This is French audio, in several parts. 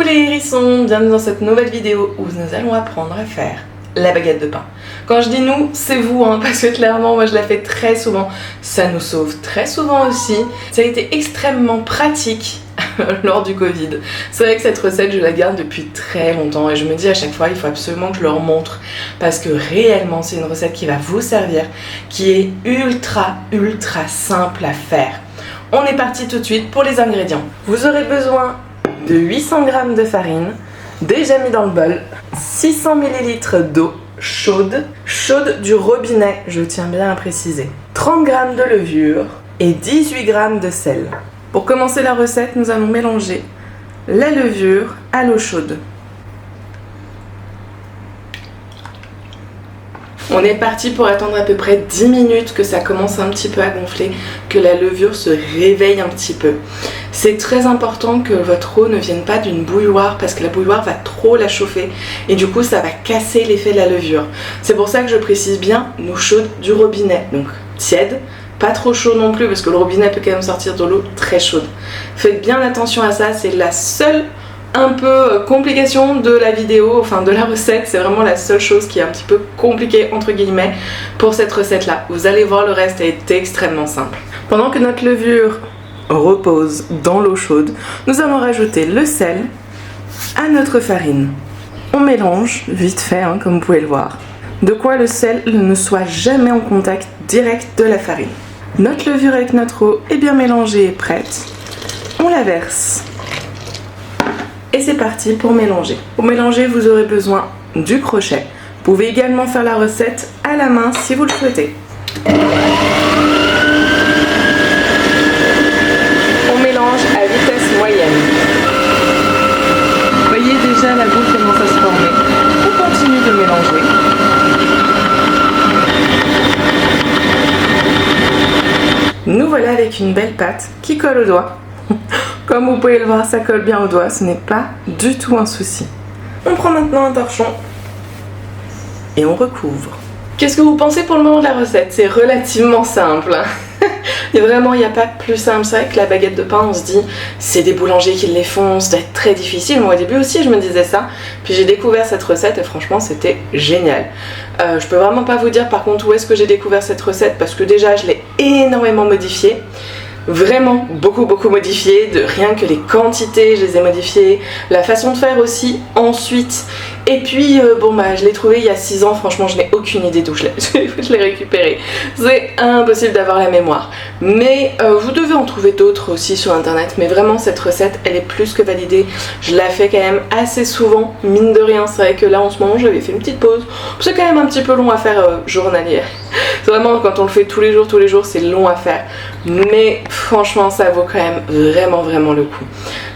les hérissons, bienvenue dans cette nouvelle vidéo où nous allons apprendre à faire la baguette de pain. Quand je dis nous, c'est vous, hein, parce que clairement moi je la fais très souvent, ça nous sauve très souvent aussi. Ça a été extrêmement pratique lors du Covid. C'est vrai que cette recette je la garde depuis très longtemps et je me dis à chaque fois il faut absolument que je leur montre parce que réellement c'est une recette qui va vous servir, qui est ultra simple à faire. On est parti tout de suite pour les ingrédients. Vous aurez besoin de 800 g de farine, déjà mis dans le bol, 600 ml d'eau chaude du robinet, je tiens bien à préciser, 30 g de levure et 18 g de sel. Pour commencer la recette, nous allons mélanger la levure à l'eau chaude. On est parti pour attendre à peu près 10 minutes que ça commence un petit peu à gonfler, que la levure se réveille un petit peu. C'est très important que votre eau ne vienne pas d'une bouilloire parce que la bouilloire va trop la chauffer et du coup ça va casser l'effet de la levure. C'est pour ça que je précise bien l'eau chaude du robinet, donc tiède, pas trop chaud non plus parce que le robinet peut quand même sortir de l'eau très chaude. Faites bien attention à ça, c'est la seule un peu complication de la vidéo, enfin de la recette, c'est vraiment la seule chose qui est un petit peu compliquée entre guillemets pour cette recette là. Vous allez voir, le reste est extrêmement simple. Pendant que notre levure repose dans l'eau chaude, nous allons rajouter le sel à notre farine. On mélange vite fait, hein, comme vous pouvez le voir, de quoi le sel ne soit jamais en contact direct de la farine. Notre levure avec notre eau est bien mélangée et prête. On la verse. Et c'est parti pour mélanger. Pour mélanger, vous aurez besoin du crochet. Vous pouvez également faire la recette à la main si vous le souhaitez. On mélange à vitesse moyenne. Vous voyez déjà la boule commence à se former. On continue de mélanger. Nous voilà avec une belle pâte qui colle au doigt. Comme vous pouvez le voir, ça colle bien au doigt, ce n'est pas du tout un souci. On prend maintenant un torchon et on recouvre. Qu'est-ce que vous pensez pour le moment de la recette? C'est relativement simple. Et vraiment, il n'y a pas plus simple. C'est vrai que la baguette de pain, on se dit, c'est des boulangers qui les font, ça doit être très difficile. Moi au début aussi, je me disais ça. Puis j'ai découvert cette recette et franchement, c'était génial. Je peux vraiment pas vous dire par contre où est-ce que j'ai découvert cette recette parce que déjà, je l'ai énormément modifiée. Vraiment beaucoup modifié, de rien que les quantités je les ai modifiées, la façon de faire aussi ensuite, et puis je l'ai trouvé il y a 6 ans, franchement je n'ai aucune idée d'où je l'ai récupéré, c'est impossible d'avoir la mémoire, mais vous devez en trouver d'autres aussi sur internet, mais vraiment cette recette elle est plus que validée, je la fais quand même assez souvent, mine de rien. C'est vrai que là en ce moment j'avais fait une petite pause, c'est quand même un petit peu long à faire journalière, c'est vraiment quand on le fait tous les jours c'est long à faire, mais franchement ça vaut quand même vraiment le coup.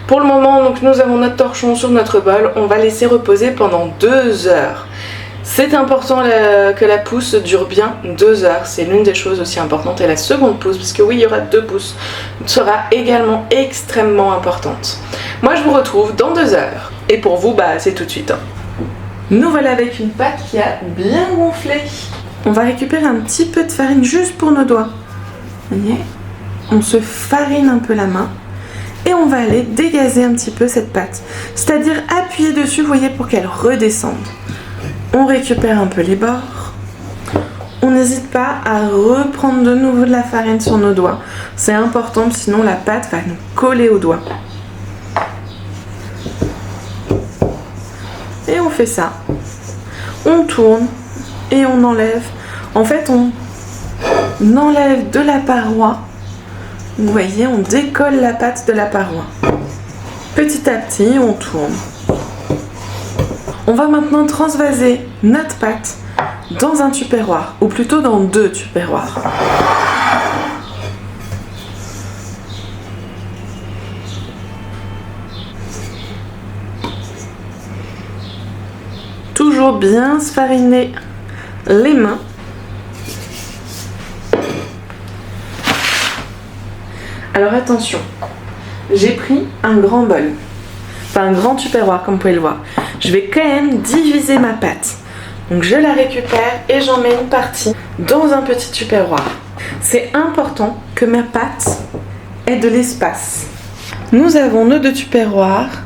Pour le moment donc nous avons notre torchon sur notre bol, on va laisser reposer pendant 2 heures. C'est important que la pousse dure bien 2 heures, c'est l'une des choses aussi importantes, et la seconde pousse, parce que oui il y aura 2 pousses, sera également extrêmement importante. Moi je vous retrouve dans 2 heures, et pour vous c'est tout de suite. Nous voilà avec une pâte qui a bien gonflé. On va récupérer un petit peu de farine juste pour nos doigts. Vous voyez ? On se farine un peu la main et on va aller dégazer un petit peu cette pâte. C'est-à-dire appuyer dessus, vous voyez, pour qu'elle redescende. On récupère un peu les bords. On n'hésite pas à reprendre de nouveau de la farine sur nos doigts. C'est important, sinon la pâte va nous coller aux doigts. Et on fait ça. On tourne et on enlève. En fait, on enlève de la paroi. Vous voyez, on décolle la pâte de la paroi. Petit à petit, on tourne. On va maintenant transvaser notre pâte dans un tupperware, ou plutôt dans 2 tupperwares. Toujours bien se fariner les mains. Alors attention, j'ai pris un grand bol, enfin un grand tupperware comme vous pouvez le voir. Je vais quand même diviser ma pâte. Donc je la récupère et j'en mets une partie dans un petit tupperware. C'est important que ma pâte ait de l'espace. Nous avons nos 2 tupperwares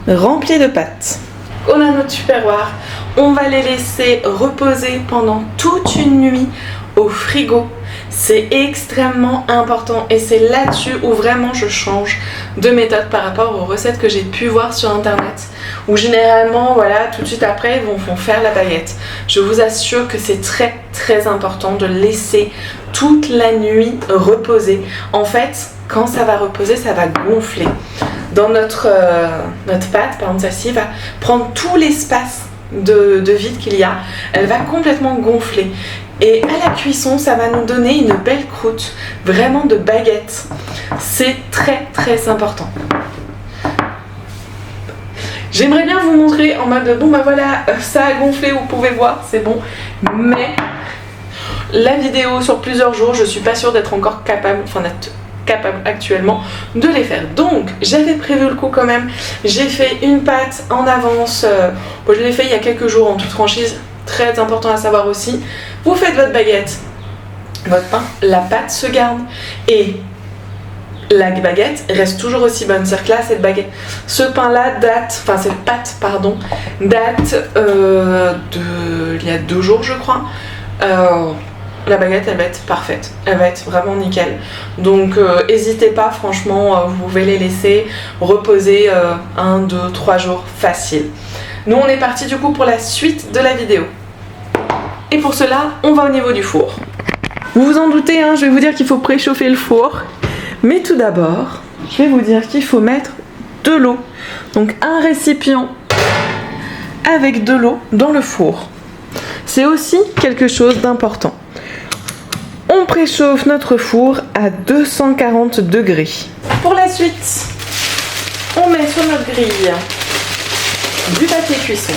remplis de pâtes. On a notre tupperware, on va les laisser reposer pendant toute une nuit au frigo. C'est extrêmement important et c'est là-dessus où vraiment je change de méthode par rapport aux recettes que j'ai pu voir sur internet, où généralement voilà, tout de suite après ils vont faire la baguette. Je vous assure que c'est très important de laisser toute la nuit reposer. En fait, quand ça va reposer, ça va gonfler. Dans notre pâte, par exemple celle-ci, va prendre tout l'espace de vide qu'il y a, elle va complètement gonfler. Et à la cuisson, ça va nous donner une belle croûte, vraiment de baguette. C'est très important. J'aimerais bien vous montrer en mode, bon bah voilà, ça a gonflé, vous pouvez voir, c'est bon. Mais la vidéo sur plusieurs jours, je suis pas sûre d'être encore capable, actuellement de les faire. Donc j'avais prévu le coup quand même. J'ai fait une pâte en avance. Je l'ai fait il y a quelques jours en toute franchise. Très important à savoir aussi. Vous faites votre baguette, votre pain, la pâte se garde et la baguette reste toujours aussi bonne. C'est-à-dire que là, cette baguette, ce pain-là date, enfin cette pâte, pardon, date il y a 2 jours, je crois. La baguette, elle va être parfaite, elle va être vraiment nickel. Donc n'hésitez pas, franchement, vous pouvez les laisser reposer 1, 2, 3 jours facile. Nous on est parti du coup pour la suite de la vidéo. Et pour cela, on va au niveau du four. Vous vous en doutez, hein, je vais vous dire qu'il faut préchauffer le four. Mais tout d'abord, je vais vous dire qu'il faut mettre de l'eau. Donc un récipient avec de l'eau dans le four. C'est aussi quelque chose d'important. On préchauffe notre four à 240 degrés. Pour la suite, on met sur notre grille du papier cuisson,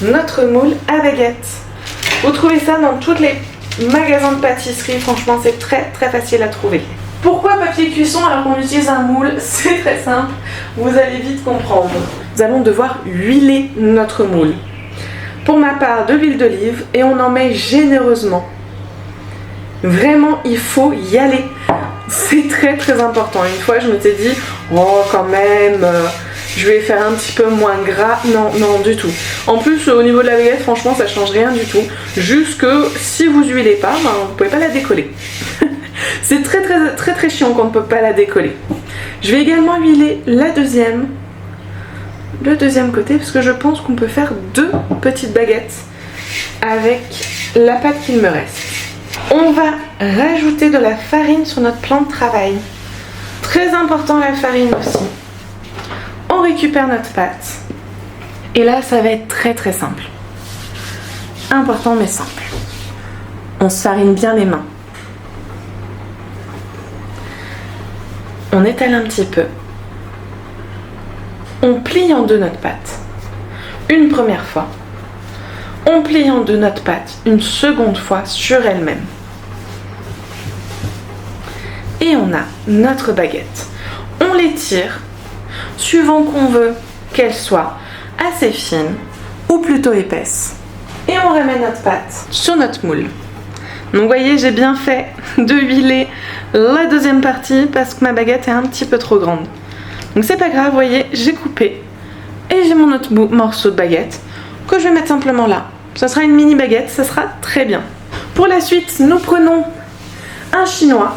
notre moule à baguette. Vous trouvez ça dans tous les magasins de pâtisserie, franchement c'est très facile à trouver. Pourquoi papier cuisson alors qu'on utilise un moule? C'est très simple, vous allez vite comprendre. Nous allons devoir huiler notre moule. Pour ma part, de l'huile d'olive et on en met généreusement. Vraiment, il faut y aller. C'est très important. Une fois, je m'étais dit, oh quand même, je vais faire un petit peu moins gras. Non, du tout. En plus, au niveau de la baguette, franchement, ça change rien du tout. Juste que si vous huilez pas, ben, vous pouvez pas la décoller. C'est très chiant qu'on ne peut pas la décoller. Je vais également huiler le deuxième côté, parce que je pense qu'on peut faire 2 petites baguettes avec la pâte qu'il me reste. On va rajouter de la farine sur notre plan de travail. Très important la farine aussi. On récupère notre pâte. Et là, ça va être très simple. Important mais simple. On se farine bien les mains. On étale un petit peu. On plie en 2 notre pâte. Une première fois. On plie en 2 notre pâte une seconde fois sur elle-même. Et on a notre baguette. On l'étire suivant qu'on veut qu'elle soit assez fine ou plutôt épaisse. Et on remet notre pâte sur notre moule. Donc vous voyez, j'ai bien fait de huiler la deuxième partie parce que ma baguette est un petit peu trop grande. Donc c'est pas grave, vous voyez, j'ai coupé et j'ai mon autre morceau de baguette que je vais mettre simplement là. Ça sera une mini baguette, ça sera très bien. Pour la suite, nous prenons un chinois.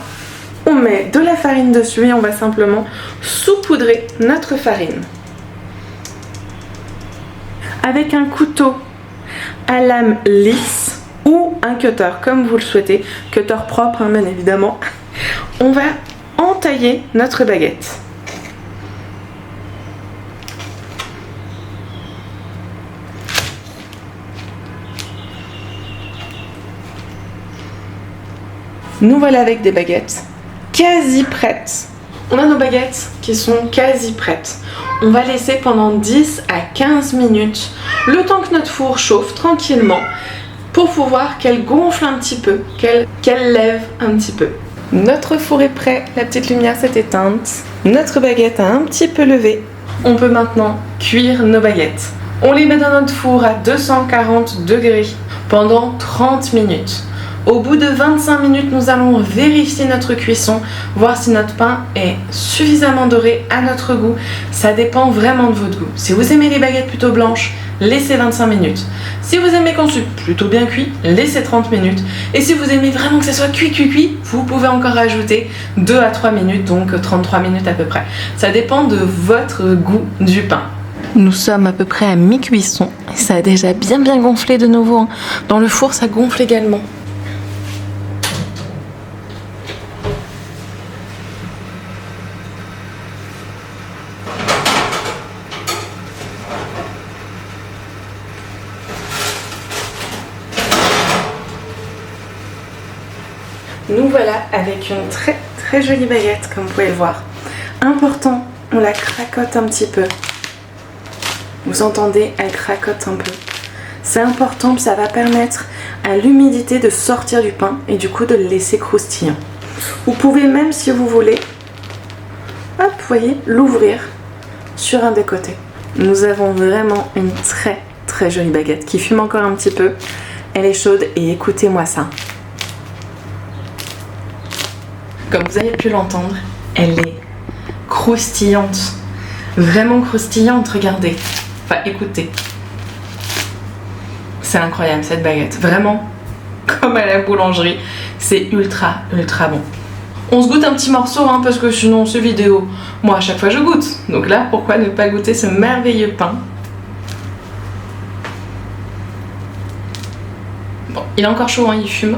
On met de la farine dessus et on va simplement saupoudrer notre farine. Avec un couteau à lame lisse ou un cutter, comme vous le souhaitez. Cutter propre, hein, bien évidemment. On va entailler notre baguette. Nous voilà avec des baguettes quasi prêtes. On a nos baguettes qui sont quasi prêtes. On va laisser pendant 10 à 15 minutes le temps que notre four chauffe tranquillement pour pouvoir qu'elle gonfle un petit peu, qu'elle lève un petit peu. Notre four est prêt, la petite lumière s'est éteinte. Notre baguette a un petit peu levé. On peut maintenant cuire nos baguettes. On les met dans notre four à 240 degrés pendant 30 minutes. Au bout de 25 minutes, nous allons vérifier notre cuisson, voir si notre pain est suffisamment doré à notre goût. Ça dépend vraiment de votre goût. Si vous aimez les baguettes plutôt blanches, laissez 25 minutes. Si vous aimez qu'on soit plutôt bien cuit, laissez 30 minutes. Et si vous aimez vraiment que ça soit cuit, vous pouvez encore rajouter 2 à 3 minutes, donc 33 minutes à peu près. Ça dépend de votre goût du pain. Nous sommes à peu près à mi-cuisson. Ça a déjà bien gonflé de nouveau, hein. Dans le four, ça gonfle également. Nous voilà avec une très jolie baguette, comme vous pouvez le voir. Important, on la cracote un petit peu. Vous entendez, elle cracote un peu. C'est important, ça va permettre à l'humidité de sortir du pain et du coup de le laisser croustillant. Vous pouvez même, si vous voulez, hop, vous voyez, l'ouvrir sur un des côtés. Nous avons vraiment une très jolie baguette qui fume encore un petit peu. Elle est chaude et écoutez-moi ça. Comme vous avez pu l'entendre, elle est croustillante. Vraiment croustillante, regardez. Enfin, écoutez. C'est incroyable cette baguette. Vraiment, comme à la boulangerie, c'est ultra bon. On se goûte un petit morceau, hein, parce que sinon, c'est vidéo. Moi, à chaque fois, je goûte. Donc là, pourquoi ne pas goûter ce merveilleux pain? Bon, il est encore chaud, hein, il fume.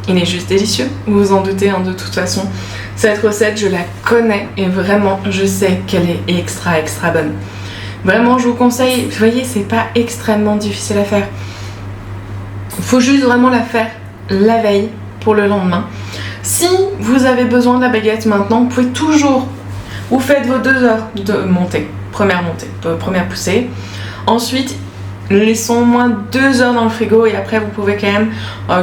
Il est juste délicieux, vous vous en doutez, hein, de toute façon. Cette recette, je la connais et vraiment, je sais qu'elle est extra bonne. Vraiment, je vous conseille, vous voyez, c'est pas extrêmement difficile à faire. Il faut juste vraiment la faire la veille pour le lendemain. Si vous avez besoin de la baguette maintenant, vous pouvez toujours, vous faites vos 2 heures de montée, première poussée. Ensuite, laissons au moins 2 heures dans le frigo et après vous pouvez quand même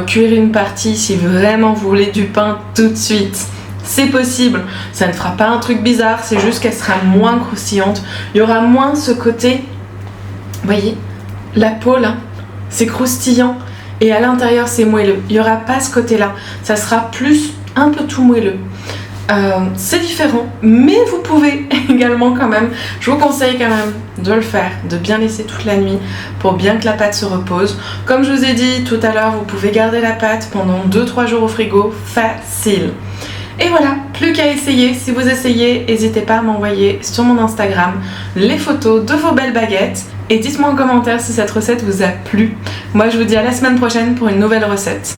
cuire une partie si vraiment vous voulez du pain tout de suite. C'est possible, ça ne fera pas un truc bizarre, c'est juste qu'elle sera moins croustillante. Il y aura moins ce côté, vous voyez, la peau là, c'est croustillant et à l'intérieur c'est moelleux. Il n'y aura pas ce côté là, ça sera plus un peu tout moelleux. C'est différent, mais vous pouvez également quand même, je vous conseille quand même de le faire, de bien laisser toute la nuit pour bien que la pâte se repose. Comme je vous ai dit tout à l'heure, vous pouvez garder la pâte pendant 2-3 jours au frigo, facile. Et voilà, plus qu'à essayer. Si vous essayez, n'hésitez pas à m'envoyer sur mon Instagram les photos de vos belles baguettes et dites-moi en commentaire si cette recette vous a plu. Moi je vous dis à la semaine prochaine pour une nouvelle recette.